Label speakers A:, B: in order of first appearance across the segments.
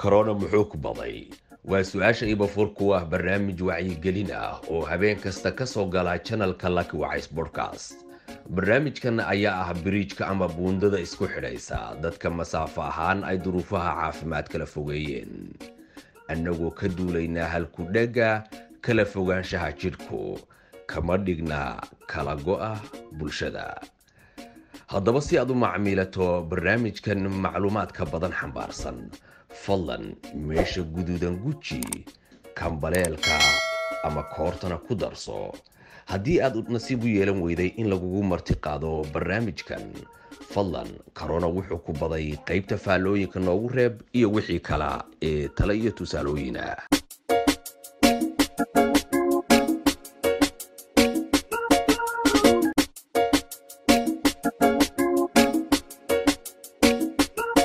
A: corona muxuu ku baday waa su'aasha iba furku ah barnaamij wacyigelin ah oo habeen kasta ka soo gala channelka Lucky Wise Podcast. barnaamijkan ayaa ah bridge-ka ama buundada isku xidhaysa dadka masaafo ahaan ay duruufaha caafimaad kala fogeeyeen annagoo ka duulaynaa halku dhaga kala fogaanshaha jidhku kama dhigna kala go'a bulshada. haddaba si aad u macmiilato barnaamijkan macluumaadka badan xambaarsan fadlan meesha guduudan guji kambaleelka ama koortana ku darso. haddii aad nasiib u yeelan weyday in lagugu marti qaado barnaamijkan fadlan corona wuxuu ku baday qaybta faallooyinka noogu reeb iyo wixii kala ee talo iyo tusaalooyin ah.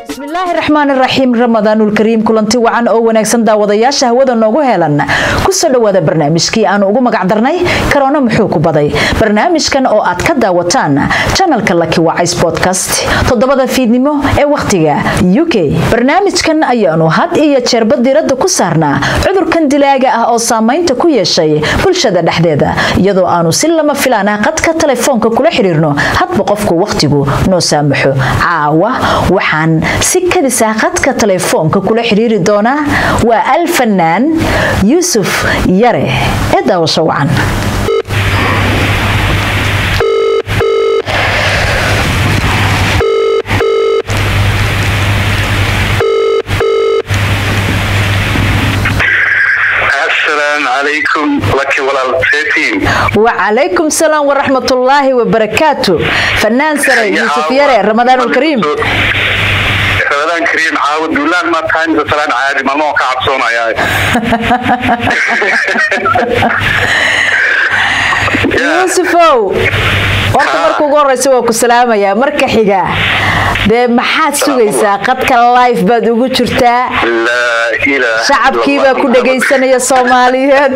B: bismillaahi raxmaani raxiim ramadaanul kariim kulanti wacan oo wanaagsan daawadayaasha hawada noogu heelan ku soo dhawaada barnaamijkii aan ugu magac darnay corona muxuu ku baday. barnaamijkan oo aad ka daawataan channelka Lucky Wise Podcast 7 fiidnimo ee waqtiga UK. barnaamijkan ayaanu had iyo jeer diiradda ku saarnaa cudurkan dilaaga ah oo saameynta ku yeeshay bulshada dhexdeeda iyadoo aanu si lama filaan ah qadka telefoonka kula xiriirno hadba qofku waqtigu noo saamaxo. caawa waxaan si kadisa qadka telefoonka kula xiriiri doona waa alfanaan Yusuf Yare ee daawasho wacan.
C: عليكم لكي ولا السيتين
B: وعليكم السلام ورحمة الله وبركاته. فنان سري يوسف يري رمضان الكريم.
C: رمضان الكريم عاود ولا ما كان مثلا عادي ما نوقع عطسونا يا
B: يوسفو horta marka ugu horeysa waa ku salaamaya marka xiga de maxaad sugaysaa qadka live baad ugu jirtaa shacabkii baa ku dhageysanaya Soomaaliyeed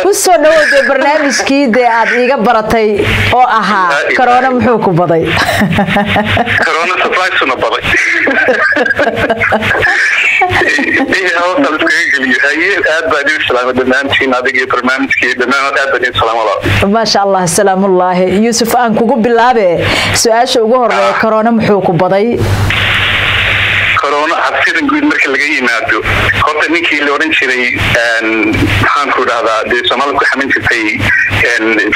B: ku soo dhawaad barnaamijkii de aad iga baratay oo ahaa corona muxuu ku baday.
C: corona surprise una baday هو
B: ما شاء الله السلام الله يوسف أن كوجو بالله سؤال شو جوهر كورونا محوك وبضي
C: كورونا حسيت نقول مركل جاي نادو خاطر نيكي لورين شري حانكو هذا دي سمالك حمين في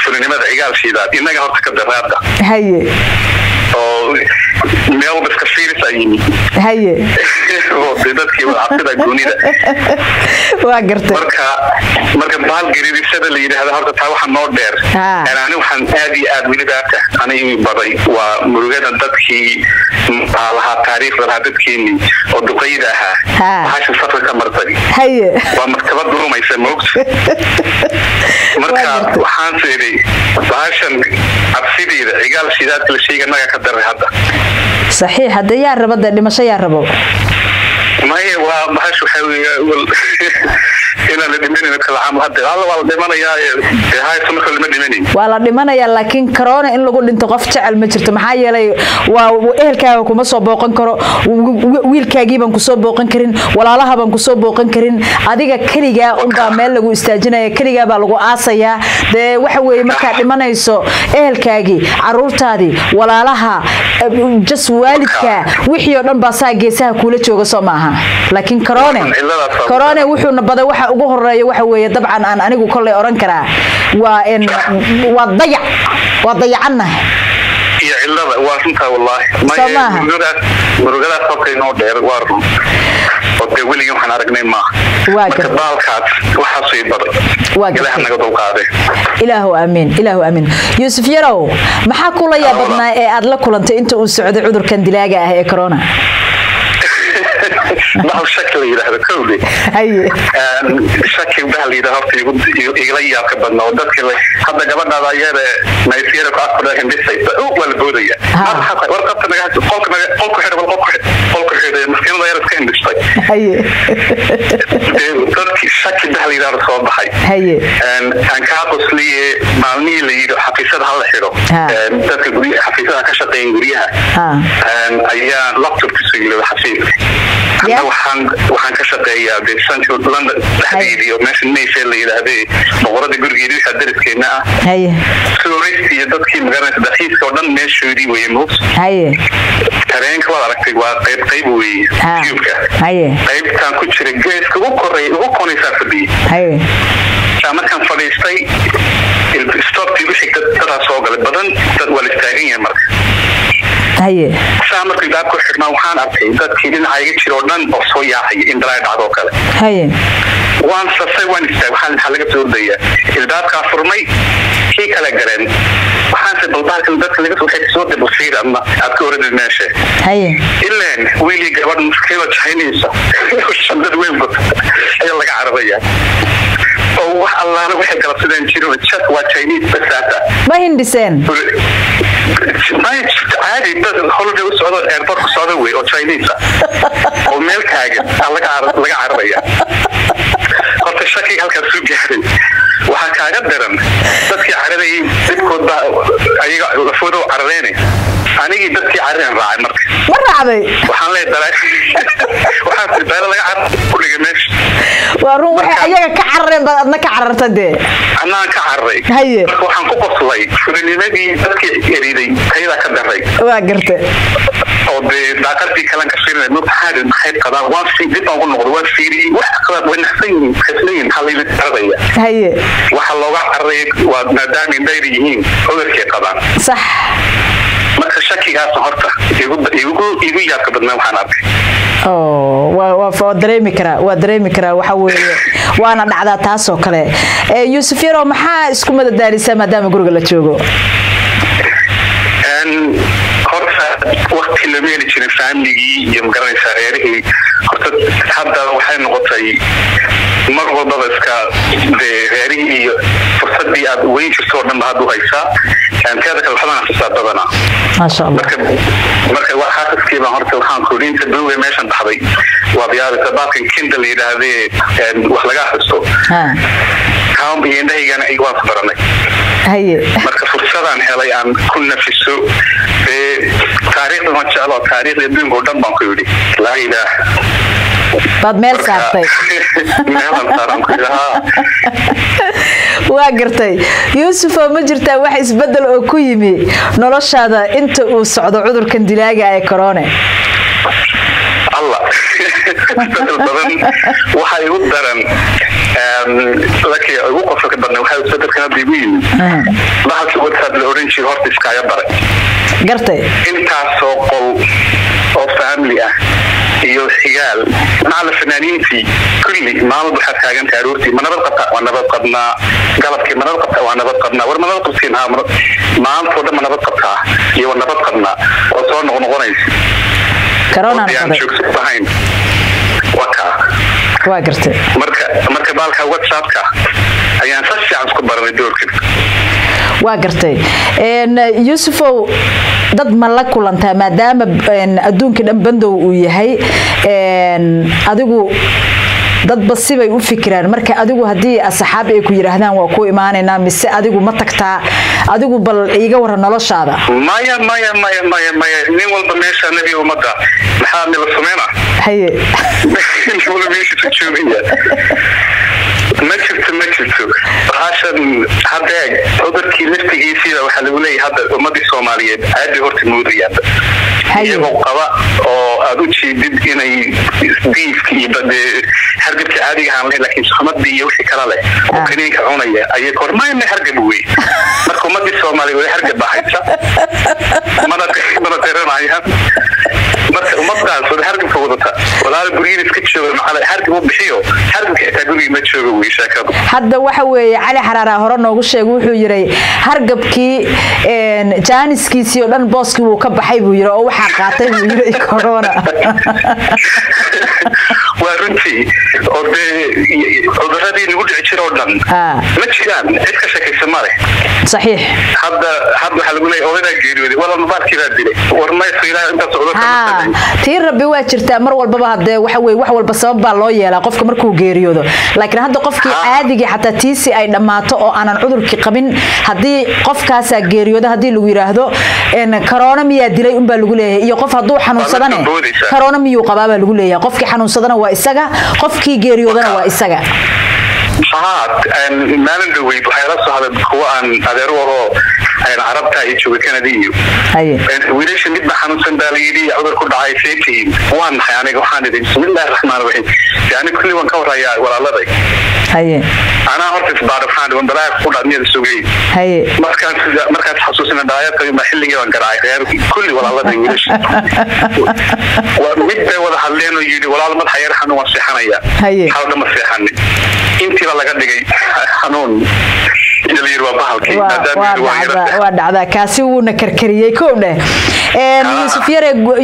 C: فلان ماذا عقال شيء ذا إنك هرت كده هذا
B: هي
C: ميل بس كثير سايني
B: هي
C: وده كي وعطينا جونيدا
B: واقرت
C: مركب بال قريب السنة اللي هذا هذا تروح النور دير أنا وحن آدي من ذاته أنا يوم بدي ومرجع ندتكي على تاريخ ولا ندتكيني ودقيدها وحش الفترة كمرتني
B: هي
C: ومكتبات دروم ما يسموكش مركب وحان سيري وحشن أبسيدي عقال شيدات كل شيء أنا كدر هذا
B: صحيح هذا يا رب ده لما شيء يا رب
C: ما هي ومحش وحوي هنا لدمني كل عام هذا الله والله دمنا يا هاي سمك المدمنين
B: والله دمنا يا لكن كورونا إن لقول أنت قفت على المجرد محايا لي وإهل كاو كم صوب بوقن كرو ويل كاجيبن كصوب بوقن كرين ولا الله بن كصوب بوقن كرين هذيك كليجا أنت مال لقوا استاجنا كليجا بلقوا عصيا ده وحوي مكان دمنا يسوع إهل كاجي عروت هذه ولا لها جس والدك وحيو نبصا جيسها كل شيء قصمها لكن كورونا وحيو نبض وح ugu horeeyo waxa weeye dabcan aan anigu kulay oran karaa waa in waa dayacana
C: iyo cilada waa runta wallahi murugada qofkayno dheer waa run oo de weli waxaan aragnay ma marka baalkaas waxa soo baday ilaahay naga dulqaaday
B: ilaahu aamin Yusuf Yarow maxaa kula yaabadnaa ee aad la kulantay inta uu socday cudurkan dilaaga ah ee corona
C: ما هو شكل هذا كله
B: هي
C: شكل ده اللي ده هو يغلي يا كبرنا ودك هذا قبل هذا ير ما يصير كأكبر هم بيسيط ولا بودية ما حصل ورقة نجاح قلك حلو قلك حلو مسكين ده يرسكين بشتى
B: هي
C: ودك الشكل ده اللي ده رصاد بحي
B: هي
C: كان كابوس لي معني لي حفيظة هلا حلو ودك حفيظة كشتين قريها أيام لقطة تسوي له حفيظ أنا وحن كشقية بسنتر لندن تحديدي وماشي نيفي اللي يلعبي مغرد يقول جديد حدرت كنا
B: هي
C: سوريستي يدك مقارنة دحيس كودن ماشي دي ويموت
B: هي
C: ترين كلا ركتي وقيب وي
B: هي
C: قيب كان كل شيء جيس وكوني سافدي
B: هي
C: كما كان فريستي الستوب تيجي ترى سوق البدن تدول التاريخ مرك
B: هي
C: سامر في ذاك الحكمة وحان أرتي ذاك كذا هاي شيرودن بصويا هي إندراي دعوة كذا
B: هي
C: وان سفي وان استوى وحان حلقة سودية الذات كافرمي هي كلا جرين وحان سبلبارك الذات اللي قلت وحيد سود بصير أما أذكر الماشي
B: هي
C: إلا ويلي جواد مشكلة شاينيسة والشمدد وين بس هي اللي عربية أو الله أنا واحد قال سيدنا نشيله الشات وشاينيس بس هذا
B: ما هندسان
C: ما عادي بس هولدي وسعود إيربورت سعودي أو شاينيسة أو ملك حاجة الله عربية قلت الشكل هالكسر جهري وحكى قدرن بس عربي بدكود أيق فودو عربيني أنا بدك عربين راعي
B: مرة عبي
C: وحنا دراك وحنا دراك عرب كل جماش
B: وروح أيق كعربين بدنا كعربت ده
C: أنا كعربي
B: هي
C: وحنا كوكسلي فلني نبي بدك يريدي كيدا كدري
B: واقرت
C: أو بذكرتي كلام كثير إنه هذا محيط كذا وافي جدا أقول نقول وافيري وحكي ونحسين كثيرين حليل التربية
B: هي
C: وحلوة عريق وندامي دايريين أولك كذا
B: صح
C: ما كشكي هذا صهرته يقول ياك بدنا وحناك
B: ودريمي كرا وحوي وانا dhacda taas oo kale Yusuf Yaro maxaa isku madadaalisa maadaama guriga la joogo
C: horta waqti la meeli jiray family-gii iyo magaranaysa reerihii horta hadda waxay noqotay mar walba iska reerihii iyo fursadii aad weyn jirto dhan baad u haysaa كذا كل حدا نفسه بدنا
B: ما شاء الله
C: مركب واحد كيف هرت الخان كورين تبوي ماشان بحبي وبيار تباك كندل إلى هذه وحلاقة حسوا كم بينده يجانا إيوان صبرنا
B: هي
C: مركب فرصة عن هلاي عن كنا في السوق في تاريخ ما شاء الله تاريخ يدين قدام بانكوري لا إله
B: بعد ميل ساعتين
C: ميل صارم كلها
B: واقرتي يوسف ما جرتا wax isbedel oo ku yimi noloshaada inta uu socdo cudurkan dilaaga ee corona
C: الله waxay u daran laki ugu qofka badna waxay u sadar kana diibiin bahalka WhatsApp la orange horta iska ya baray
B: gartay
C: inta soo qol oo family ah iyo xigaal maal fanaaniintii kulli maal waxa taagan taarurti manabad qabta wanabad qabna galabki manabad qabta wanabad qabna war manabad qabsiina maal fooda manabad qabta iyo wanabad qabna oo soo noqonaysa corona qaday waka
B: waa gartay
C: marka baalka WhatsApp-ka ayaan si fiican isku baranay doorkan
B: waa gartay Yusufow dad ma la kulanta maadaama adduunka dhan bandow uu yahay adigu dad basibay u fikiraan marka adigu hadii asxaab ay ku yiraahdaan waa ku iimaanayna mise adigu ma tagtaa adigu bal iiga waran noloshaada
C: maya nin walba meesha nabi umada maxaa meel sameeyna
B: haye
C: wala meesha tujoobiya ما شفت عشان هذا قدرتي نفتي سيدا وحنا نقولي هذا أمضي الصومالية عادي هرت الموديات هي موقعة أو أدوشي دين ديف كي بدي حرقت عادي عاملين لكن خمد دي يوشي كلاله وكني كعونية أي كورما إني حرق بوي مركو أمضي الصومالية ولا حرق بحيثة ما ترى معيها marka ummadda soo hargab ka wadata walaal guriga iska jooga maxaa hargab u bixiyo hargabka taa guriga ma joogo way shaakado
B: hadda waxa weeye cali xaraara hore noogu sheegay wuxuu yiray hargabkii jaaniskiisii oo dhan booskii uu ka baxay buu yiray oo waxa qaatay buu yiray corona
C: waa runtii oo cudurada cudurradii nagu dhici jiro dhan ma jiraan cid ka shakaysan ma leh
B: صحيح
C: hadda waxa lagu leeyahay odaga geeriyooday wala mabaalkii baa dilay war ma fiiraa inta cudurka
B: tii rabbi waa jirtaa mar walba hadee waxa weey wax walba sabab baa loo yeelaa qofka markuu geeriyoodo laakiin hadda qofkii caadiga xataa tiisi ay dhamaato oo aanan cudurkii qabin hadii qofkaas geeriyoodo hadii lagu yiraahdo in corona miyaa dilay un baa lagu leeyahay iyo qof haduu xanuunsadana corona miyuu qabaa baa lagu leeyahay qofkii xanuunsadana waa isaga qofkii geeriyoodana waa isaga
C: maalin dhaweyd waxay la soo hadeen kuwa aan adeer waro ay carabta ay jooga Canada iyo wiilasha mid baa xanuunsan baa la yiri cudur ku dhacay feetiin waan maxay aniga waxaan idin bismillaahir rahmaanir rahiim yani kulli waan ka warayaa walaaladay ana horta isbaar waxaan waan balaa ku dhacniyada sugay markaas xasuusina daayadka ma xilliga waan garaay reer kulli walaaladay wiilasha waa mid bay wada hadleen oo yiri walaal mad xayir xanuun waan seexanaya xawda ma seexanin intii laga dhigay xanuun inay waa bahalkii
B: waa dhacda kaasi uu na karkariyay koodhe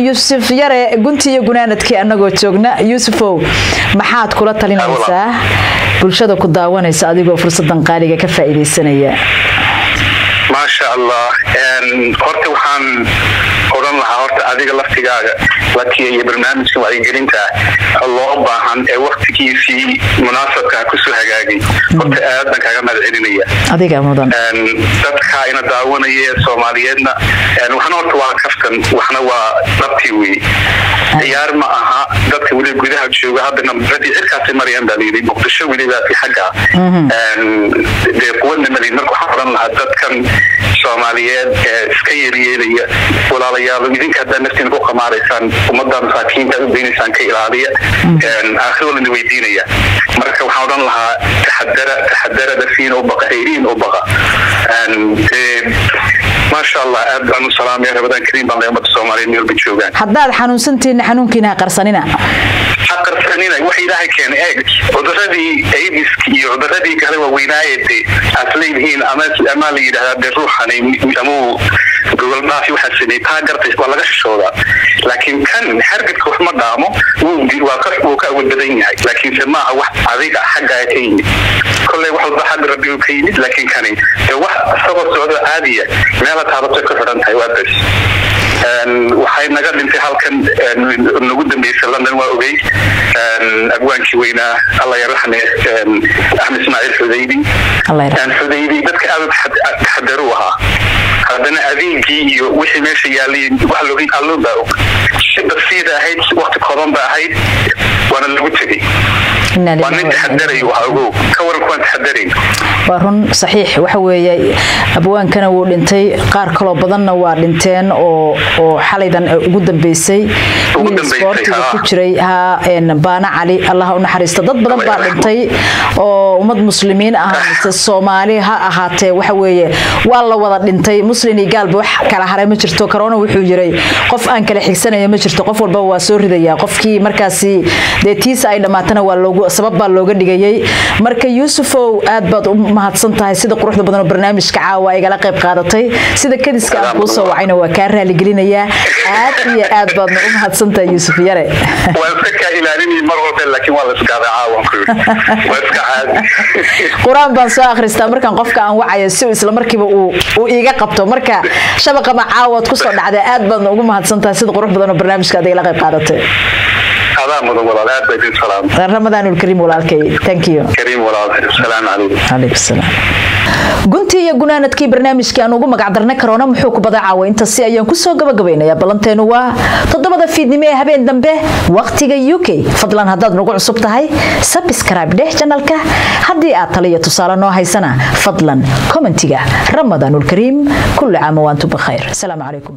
B: Yusuf Yare gunti iyo gunaanadkii anagoo joogna Yusufow maxaad kula talinaysaa bulshada ku daawanaysa adigoo fursadan qaaliga ka faa'iideysanaya
C: ما شاء الله horta waxaan oran lahaa horta adiga laftigaaga laakiin barnaamijka waa ingelinta loo baahan ee waqtigiisii munaasabka ku soo hagaagay horta aad baan kaaga mahadcelinaya
B: adiga mudan
C: dadka ina daawanaya Soomaaliyeedna waxaan horta waa kaftan waxna waa dabti weey ciyaar ma aha dadka wali gudaha jooga hadda nabadii cirkaas mariyaan dalilay muqdisho waliba fi xaga de kuwana malin markuu xaran lahaa dadkan Soomaaliyeed iska yeeliyay walaalayaal idinka hadda naftiin ku qamaaraysan ummadda masaakiinta u beenaysan ka ilaaliya aakhirna weydiinaya marka waxaan oran lahaa taxadara dafiin oo baqayriin oo baqa ما شاء الله أبدأ السلام يا رمضان كريم بالله يوم الصوماليين يربي شوقان
B: هذا حنون سنتين حنون كنا قرصانينا
C: قرصانينا وحي لها كان عذردي أيديسكي عذردي كهربا وينايتي أصلين هين أمالي هذا بالروح أنا أمو قبل ما في واحد سنة تاجرت ولا غش شوضا لكن كان حرقة كحمة دامو وكأول بديني لكن سماها واحد عذيك حاجة تيني كل واحد حق ربي وكيني لكن كان واحد صبر سعودة عادية ما تعرفت كيف رنتها وادرس waxay naga dhintay halkan nagu dambeysay London waa ogay agwaankii weynaa Allah yarxamee Ahmed Ismail Hudaybi Hudaybi dadka aad taxadaruha hadana adeegii iyo wixii meesha yaalin wax looga allo baa shida sida ahayd waqti kooban baa ahayd wana lagu tagay wana taxadaray waxa ugu ka waran kuwan taxadarin
B: warun saxiix waxa weeyay abwaankana wuu dhintay qaar kale badanna waa dhinteen oo xalaydan ugu dambeysay sportiga ku jiray baana cali Allah u naxariisto dad badan baa dhintay oo ummad muslimiin ah Soomaali ha ahaatee waxa weeye waa la wada dhintay muslimiin galba wax kala haray ma jirto corona wuxuu jiray qof aan kala xigsanaya ma jirto qof walba waa soo ridaya qofkii markaasi deetiisa ay dhamaatana waa loogu sabab baa looga dhigayay marka Yusufow aad baad u mahadsan tahay sida quruxda badan oo barnaamijka caawa ay gala qayb qaadatay sida kadiska aan ku soo wacayna waa ka raali gelinaya aad iyo aad baad u mahadsan tahay Yusuf Yare
C: waa iska ilaalini mar walba laakiin waa la iska caawan ku waa iska caadi
B: quraan baan soo akhristaa markaan qofka aan wacayo si isla markiiba uu iiga qabto marka shabaqa ma caawad ku soo dhacday aad baad ugu mahadsan tahay sida qurux badan oo barnaamijka aad la qayb qaadatay رمضان الكريم والالكي thank you
C: كريم والالكي السلام عليكم
B: عليكم السلام gunti iyo gunaanadkii barnaamijka aan ugu magac darnay corona muxuu ku badacaa inta si ayaan ku soo gabagabeynaya balanteenu waa 7 fiidnimo ee habeen dambe waqtiga UK fadlan hadaad nagu cusub tahay subscribe dheh channelka hadii aad taliyo tusaale noo haysana fadlan commentiga Ramadanul Kareem kullu aam wa antum bikhair assalamu alaykum